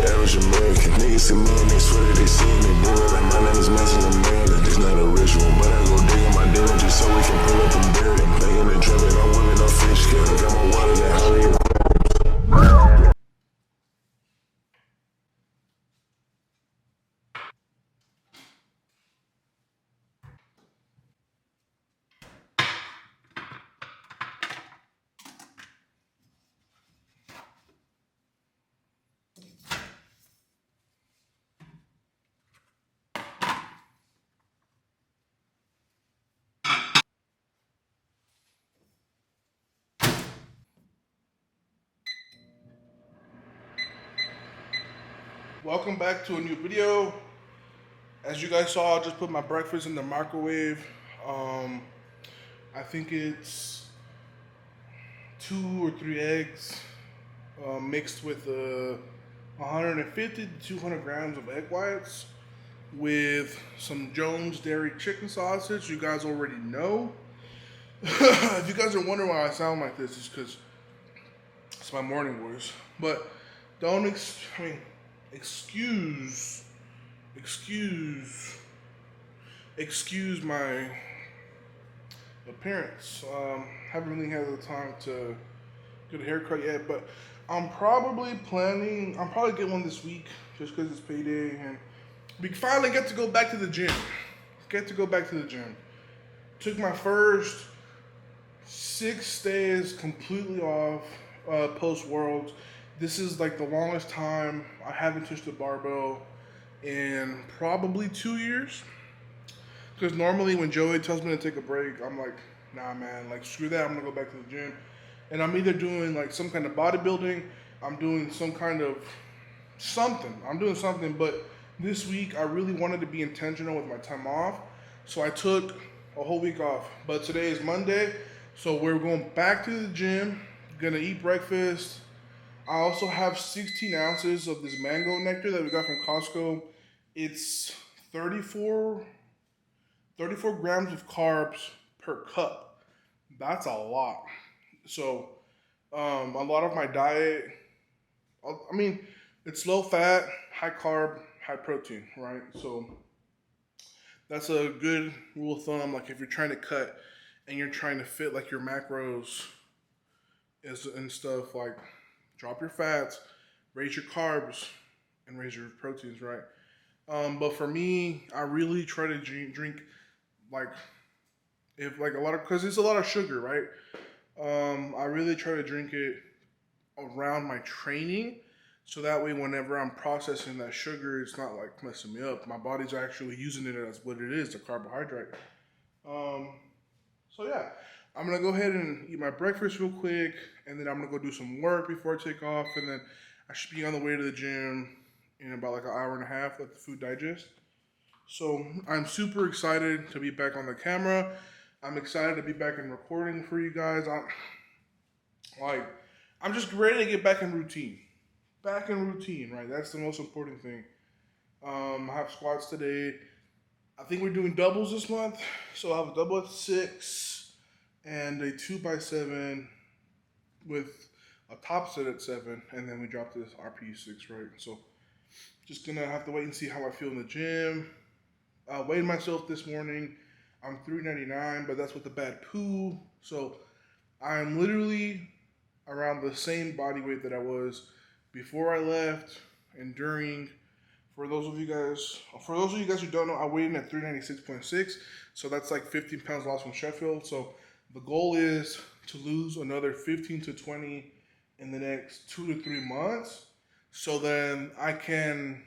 average American. Niggas see me and they swear that they seeing it. Deal like my name is Mason Amanda. This not a ritual, but I go digging my deal just so we can pull up and bury them. Playing the trap and I'm willing no fish scale. Got my wallet and Holly. Welcome back to a new video. As you guys saw, I just put my breakfast in the microwave. I think it's 2 or 3 eggs mixed with 150 to 200 grams of egg whites with some Jones dairy chicken sausage. You guys already know. If you guys are wondering why I sound like this, it's because it's my morning voice. But don't excuse my appearance. Haven't really had the time to get a haircut yet, but I'm probably get one this week just because it's payday and we finally get to go back to the gym. Took my first 6 days completely off post Worlds. This is like the longest time I haven't touched a barbell in probably 2 years. Because normally when Joey tells me to take a break, I'm like, nah man, like screw that, I'm gonna go back to the gym. And I'm either doing like some kind of bodybuilding, I'm doing some kind of something, but this week I really wanted to be intentional with my time off. So I took a whole week off. But today is Monday, so we're going back to the gym, gonna eat breakfast. I also have 16 ounces of this mango nectar that we got from Costco. It's 34 grams of carbs per cup. That's a lot. So, a lot of my diet, I mean, it's low fat, high carb, high protein, right? So, that's a good rule of thumb. Like if you're trying to cut and you're trying to fit like your macros and stuff, like drop your fats, raise your carbs, and raise your proteins, right? But for me, I really try to drink like because it's a lot of sugar, right? I really try to drink it around my training, so that way whenever I'm processing that sugar, it's not like messing me up. My body's actually using it as what it is, a carbohydrate. So yeah, I'm gonna go ahead and eat my breakfast real quick, and then I'm gonna go do some work before I take off, and then I should be on the way to the gym in about like an hour and a half, let the food digest. So I'm super excited to be back on the camera. I'm excited to be back in recording for you guys. I'm just ready to get back in routine. Right? That's the most important thing. I have squats today. I think we're doing doubles this month. So I have a double at 6 and a 2x7 with a top set at 7. And then we drop this RPE 6, right? So just gonna have to wait and see how I feel in the gym. I weighed myself this morning. I'm 399, but that's with a bad poo. So I'm literally around the same body weight that I was before I left and during. For those of you guys who don't know, I weighed in at 396.6. So that's like 15 pounds lost from Sheffield. So the goal is to lose another 15 to 20 in the next 2 to 3 months. So then I can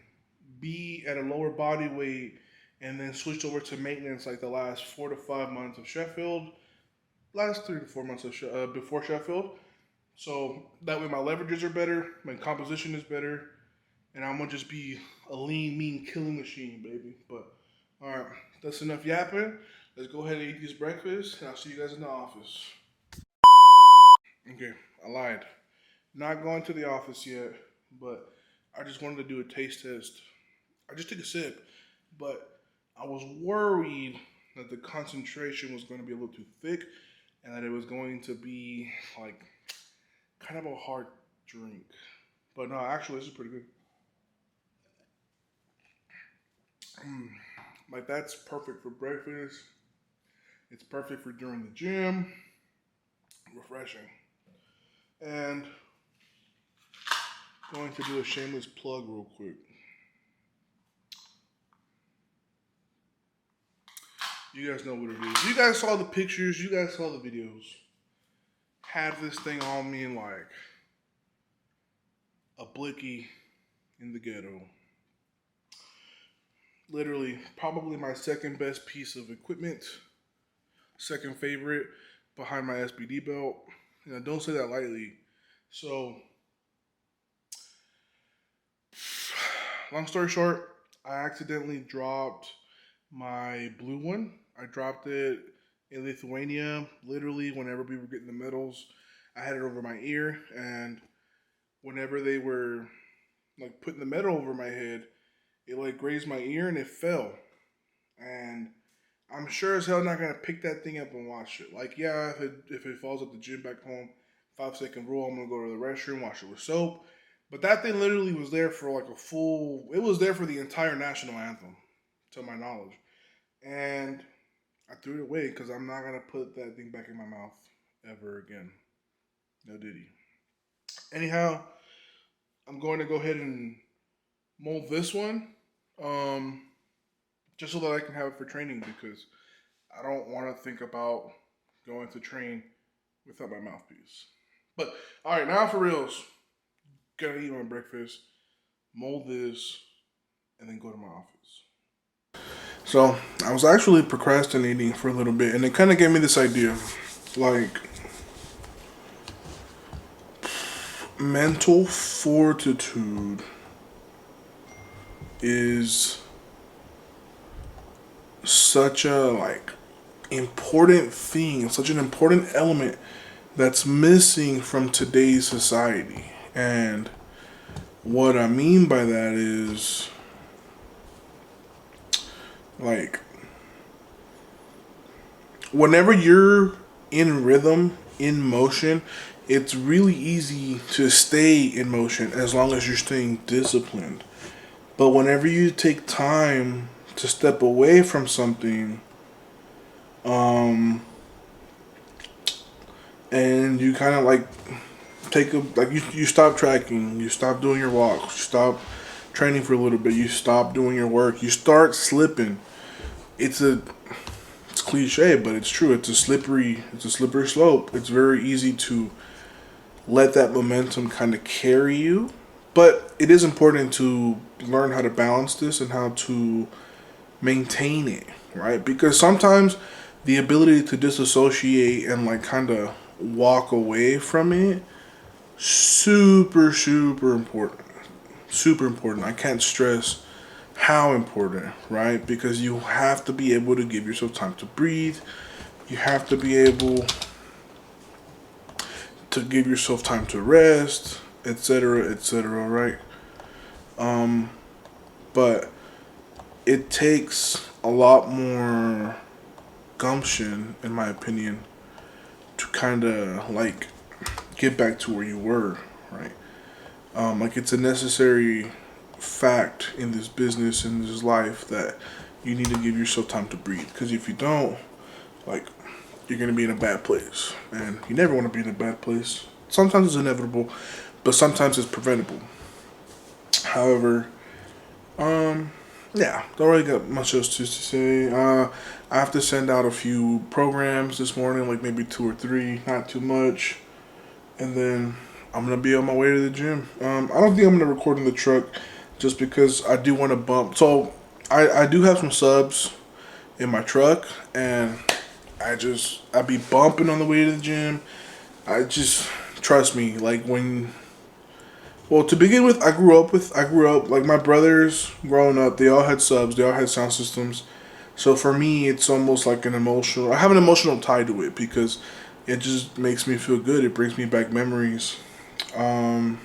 be at a lower body weight and then switch over to maintenance like the last 4 to 5 months of Sheffield, last 3 to 4 months of before Sheffield. So that way my leverages are better, my composition is better, and I'm gonna just be a lean, mean killing machine, baby. But all right, that's enough yapping. Let's go ahead and eat this breakfast, and I'll see you guys in the office. Okay, I lied. Not going to the office yet, but I just wanted to do a taste test. I just took a sip, but I was worried that the concentration was going to be a little too thick and that it was going to be like kind of a hard drink. But no, actually, this is pretty good. Like that's perfect for breakfast. It's perfect for during the gym. Refreshing. And going to do a shameless plug real quick. You guys know what it is. You guys saw the pictures. You guys saw the videos. Had this thing on me like a blicky in the ghetto. Literally, probably my second best piece of equipment. Second favorite behind my SBD belt. And I don't say that lightly. So, long story short, I accidentally dropped my blue one. I dropped it in Lithuania. Literally, whenever we were getting the medals, I had it over my ear. And whenever they were like putting the medal over my head, it like grazed my ear and it fell. And I'm sure as hell not gonna pick that thing up and wash it. Like, yeah, if it falls at the gym back home, 5-second rule, I'm gonna go to the restroom, wash it with soap. But that thing literally was there for like a full. It was there for the entire national anthem, to my knowledge, and I threw it away because I'm not gonna put that thing back in my mouth ever again. No diddy. Anyhow, I'm going to go ahead and mold this one, um, just so that I can have it for training because I don't want to think about going to train without my mouthpiece. But all right, now for reals, gotta eat my breakfast, mold this, and then go to my office. So I was actually procrastinating for a little bit, and it kind of gave me this idea, like mental fortitude is such a like important thing, such an important element that's missing from today's society. And what I mean by that is like whenever you're in rhythm, in motion, it's really easy to stay in motion as long as you're staying disciplined. But whenever you take time to step away from something, and you kind of like you stop tracking, you stop doing your walks, you stop training for a little bit, you stop doing your work, you start slipping. It's cliche, but it's true. It's a slippery slope. It's very easy to let that momentum kind of carry you. But it is important to learn how to balance this and how to maintain it, right? Because sometimes the ability to disassociate and like kind of walk away from it, super important. Super important. I can't stress how important, right? Because you have to be able to give yourself time to breathe. You have to be able to give yourself time to rest, etc., right? But it takes a lot more gumption, in my opinion, to kind of like get back to where you were, right? Like it's a necessary fact in this business, in this life, that you need to give yourself time to breathe. Because if you don't, like, you're gonna be in a bad place, and you never want to be in a bad place. Sometimes it's inevitable, but sometimes it's preventable. However, yeah, don't really got much else to say. I have to send out a few programs this morning, like maybe 2 or 3, not too much, and then I'm gonna be on my way to the gym. I don't think I'm gonna record in the truck, just because I do want to bump. So I do have some subs in my truck, and I be bumping on the way to the gym. I just trust me, like when. Well, to begin with, I grew up like my brothers growing up. They all had subs. They all had sound systems. So for me, it's almost like I have an emotional tie to it because it just makes me feel good. It brings me back memories. I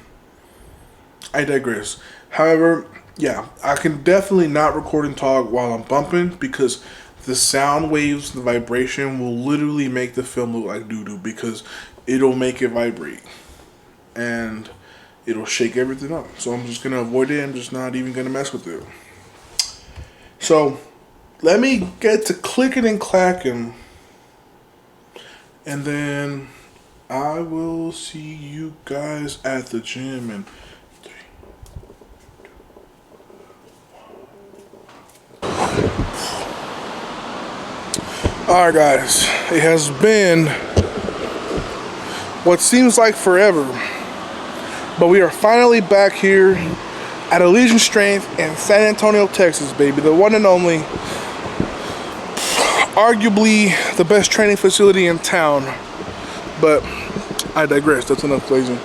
digress. However, yeah, I can definitely not record and talk while I'm bumping because the sound waves, the vibration will literally make the film look like doo doo because it'll make it vibrate and it'll shake everything up. So I'm just gonna avoid it. I'm just not even gonna mess with it. So let me get to clicking and clacking, and then I will see you guys at the gym in 3, 2, 1. Alright guys, it has been what seems like forever, but we are finally back here at Allegiant Strength in San Antonio, Texas, baby. The one and only, arguably the best training facility in town. But I digress, that's enough glazing.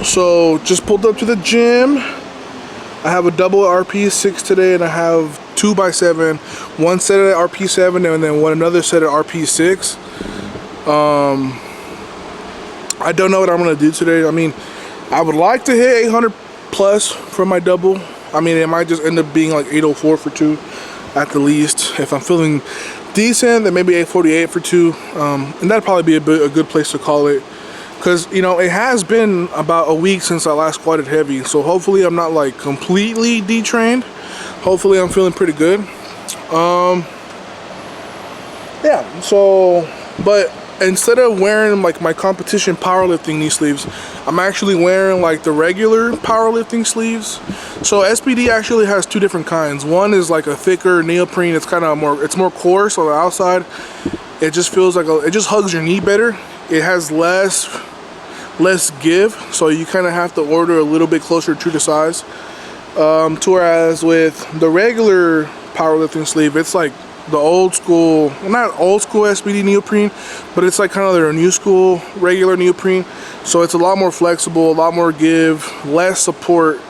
So just pulled up to the gym. I have a double RP6 today, and I have 2x7, one set at RP7 and then another set at RP6. I don't know what I'm gonna do today. I mean, I would like to hit 800 plus for my double. I mean, it might just end up being like 804 for 2 at the least. If I'm feeling decent, then maybe 848 for 2. And that'd probably be a good place to call it. Because, you know, it has been about a week since I last squatted heavy. So hopefully I'm not like completely detrained. Hopefully I'm feeling pretty good. Yeah, so, but instead of wearing like my competition powerlifting knee sleeves, I'm actually wearing like the regular powerlifting sleeves. So SPD actually has 2 different kinds. One is like a thicker neoprene. It's kind of more, it's more coarse on the outside. It just feels like it just hugs your knee better. It has less give, so you kind of have to order a little bit closer to the size. Whereas with the regular powerlifting sleeve, it's like the old school, well, not old school SPD neoprene, but it's like kind of their new school regular neoprene. So it's a lot more flexible, a lot more give, less support,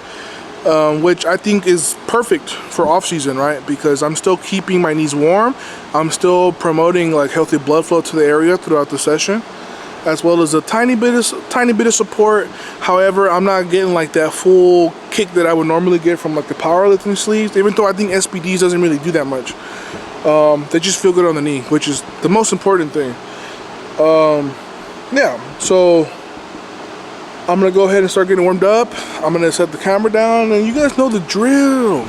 which I think is perfect for off season, right? Because I'm still keeping my knees warm. I'm still promoting like healthy blood flow to the area throughout the session, as well as a tiny bit of support. However, I'm not getting like that full kick that I would normally get from like the powerlifting sleeves, even though I think SPDs doesn't really do that much. They just feel good on the knee, which is the most important thing. Yeah, so I'm gonna go ahead and start getting warmed up. I'm gonna set the camera down, and you guys know the drill.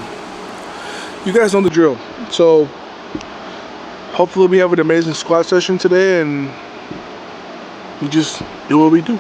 You guys know the drill. So hopefully we have an amazing squat session today, and we just do what we do.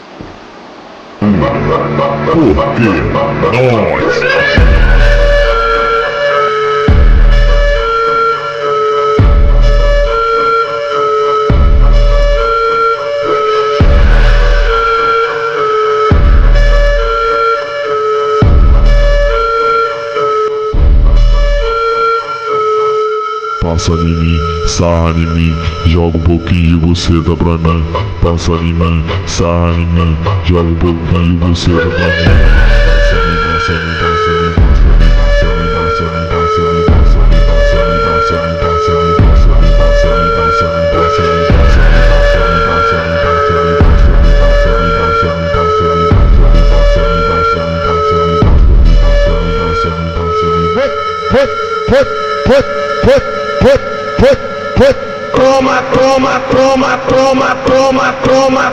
Passa em mim, sarra em mim, joga pouquinho e você dá pra mim. Passa em mim, sarra em mim, joga pouquinho e você dá pra mim.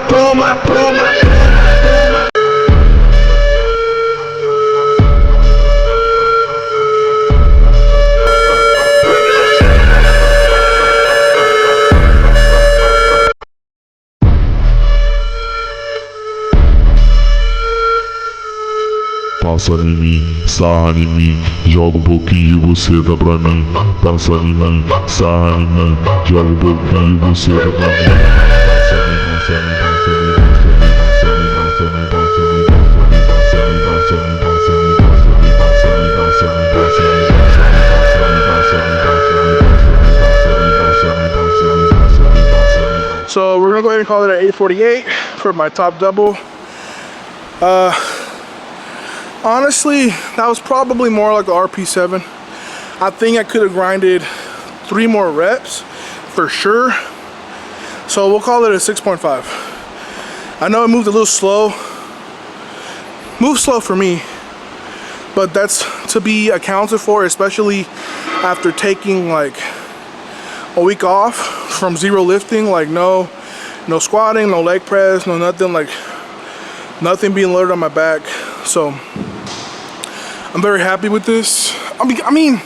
Toma. Passa em mim, sarra em mim, joga pouquinho e você dá pra mim. Passa em mim, sarra em mim, joga pouquinho e você dá pra mim. So we're gonna go ahead and call it at 848 for my top double. Honestly, that was probably more like the RP7. I think I could have grinded 3 more reps for sure. So we'll call it a 6.5. I know it moved a little slow. Moved slow for me, but that's to be accounted for, especially after taking like a week off from zero lifting, like no squatting, no leg press, no nothing, like nothing being loaded on my back. So I'm very happy with this. I mean,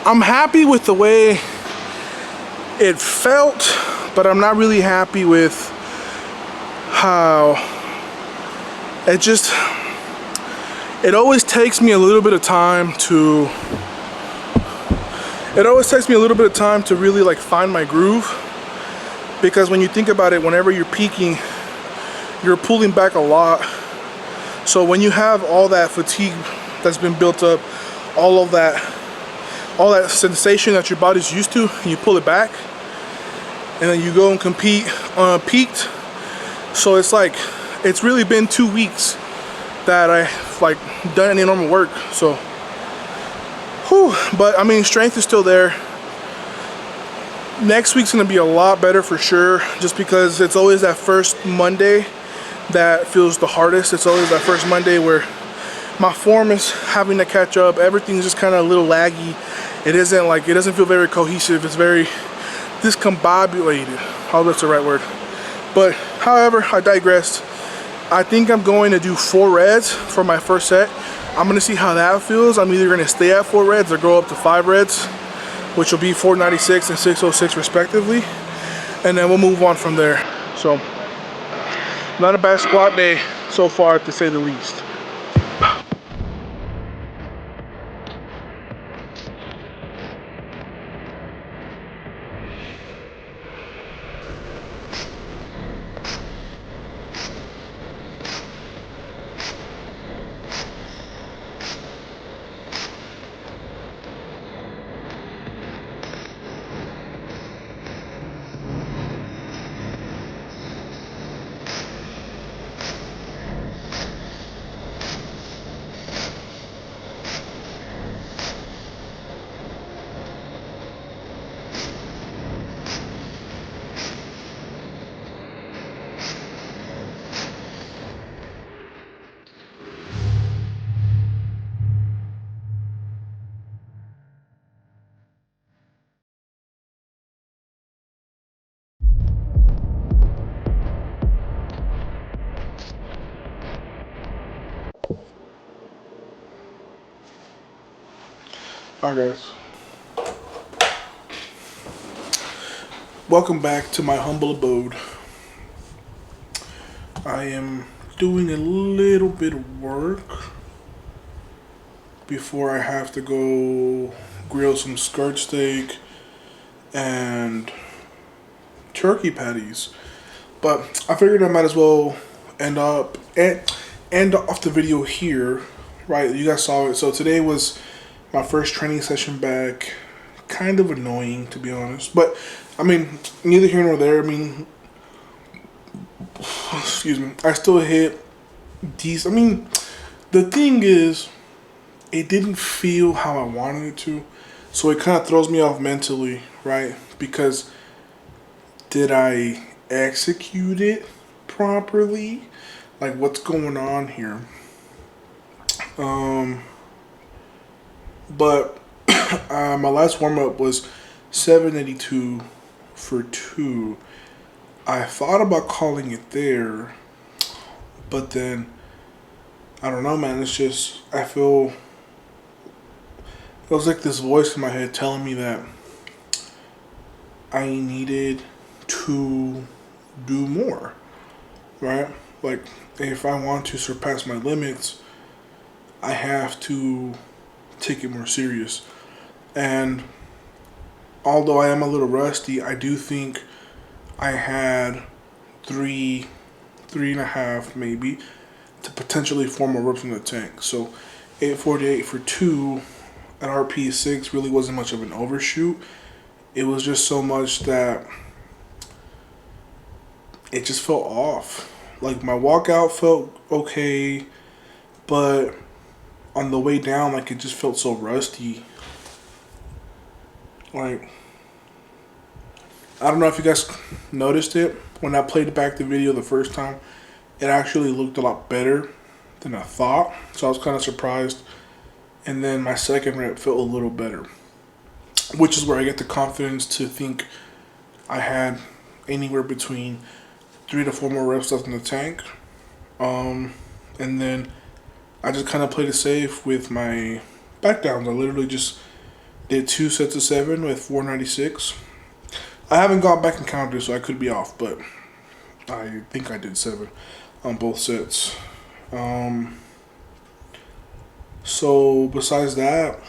I'm happy with the way it felt, but I'm not really happy with how it always takes me a little bit of time to really like find my groove, because when you think about it, whenever you're peaking, you're pulling back a lot. So when you have all that fatigue that's been built up, all that sensation that your body's used to, and you pull it back, and then you go and compete peaked. So it's like, it's really been 2 weeks that I've like done any normal work. So, whew, but I mean, strength is still there. Next week's gonna be a lot better for sure, just because it's always that first Monday that feels the hardest. It's always that first Monday where my form is having to catch up. Everything's just kind of a little laggy. It doesn't feel very cohesive. It's very discombobulated. Oh, that's the right word. But however, I digressed. I think I'm going to do 4 reds for my first set. I'm gonna see how that feels. I'm either gonna stay at 4 reds or go up to 5 reds, which will be 496 and 606 respectively. And then we'll move on from there. So, not a bad squat day so far, to say the least. Alright guys, welcome back to my humble abode. I am doing a little bit of work before I have to go grill some skirt steak and turkey patties. But I figured I might as well end off the video here. Right, you guys saw it. So today was my first training session back. Kind of annoying, to be honest. But, I mean, neither here nor there. I mean, excuse me. I still hit decent. I mean, the thing is, it didn't feel how I wanted it to. So it kind of throws me off mentally, right? Because did I execute it properly? Like, what's going on here? But my last warm-up was 782 for 2. I thought about calling it there, but then I don't know, man. It's just, it was like this voice in my head telling me that I needed to do more, right? Like, if I want to surpass my limits, I have to take it more serious. And although I am a little rusty, I do think I had 3.5 maybe to potentially form a rip from the tank. So 848 for 2 at RP6 really wasn't much of an overshoot. It was just so much that it just felt off. Like, my walkout felt okay, but on the way down, like, it just felt so rusty. Like, I don't know if you guys noticed it. When I played back the video the first time, it actually looked a lot better than I thought. So I was kind of surprised. And then my second rep felt a little better, which is where I get the confidence to think I had anywhere between 3 to 4 more reps left in the tank. And then I just kind of played it safe with my back downs. I literally just did 2 sets of 7 with 496. I haven't gone back and counted, so I could be off, but I think I did 7 on both sets. So besides that,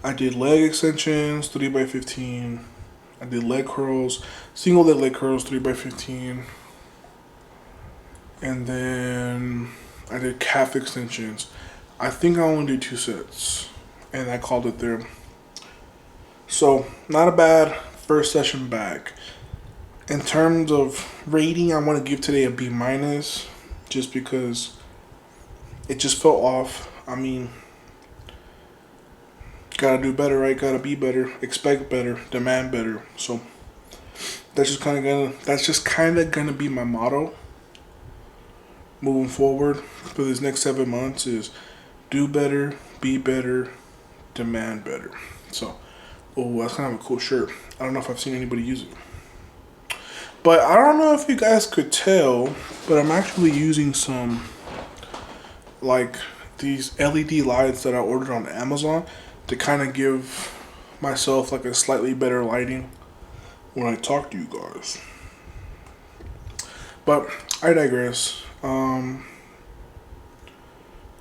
I did leg extensions 3x15. I did leg curls, single leg curls 3x15. And then I did calf extensions. I think I only did 2 sets, and I called it there. So not a bad first session back. In terms of rating, I want to give today a B minus, just because it just felt off. I mean, gotta do better, right? Gotta be better, expect better, demand better. So that's just kind of gonna be my motto moving forward for this next 7 months is do better, be better, demand better. So, oh, that's kind of a cool shirt. I don't know if I've seen anybody use it. But I don't know if you guys could tell, but I'm actually using some, like, these LED lights that I ordered on Amazon to kind of give myself, like, a slightly better lighting when I talk to you guys. But I digress.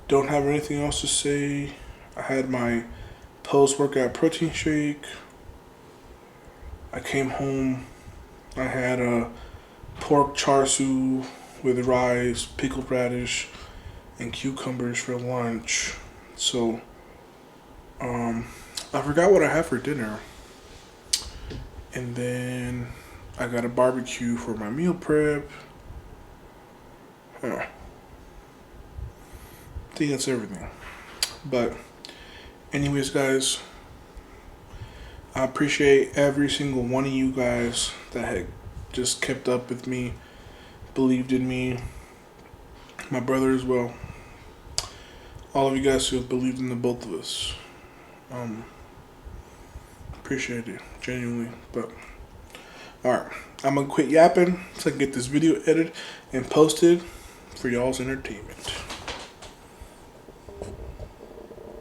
Don't have anything else to say. I had my post-workout protein shake. I came home. I had a pork char siu with rice, pickled radish, and cucumbers for lunch. So, I forgot what I had for dinner. And then I got a barbecue for my meal prep. I think that's everything. But anyways, guys, I appreciate every single one of you guys that had just kept up with me, believed in me, my brother as well. All of you guys who have believed in the both of us. Appreciate it, genuinely. But alright, I'm gonna quit yapping so I can get this video edited and posted for y'all's entertainment.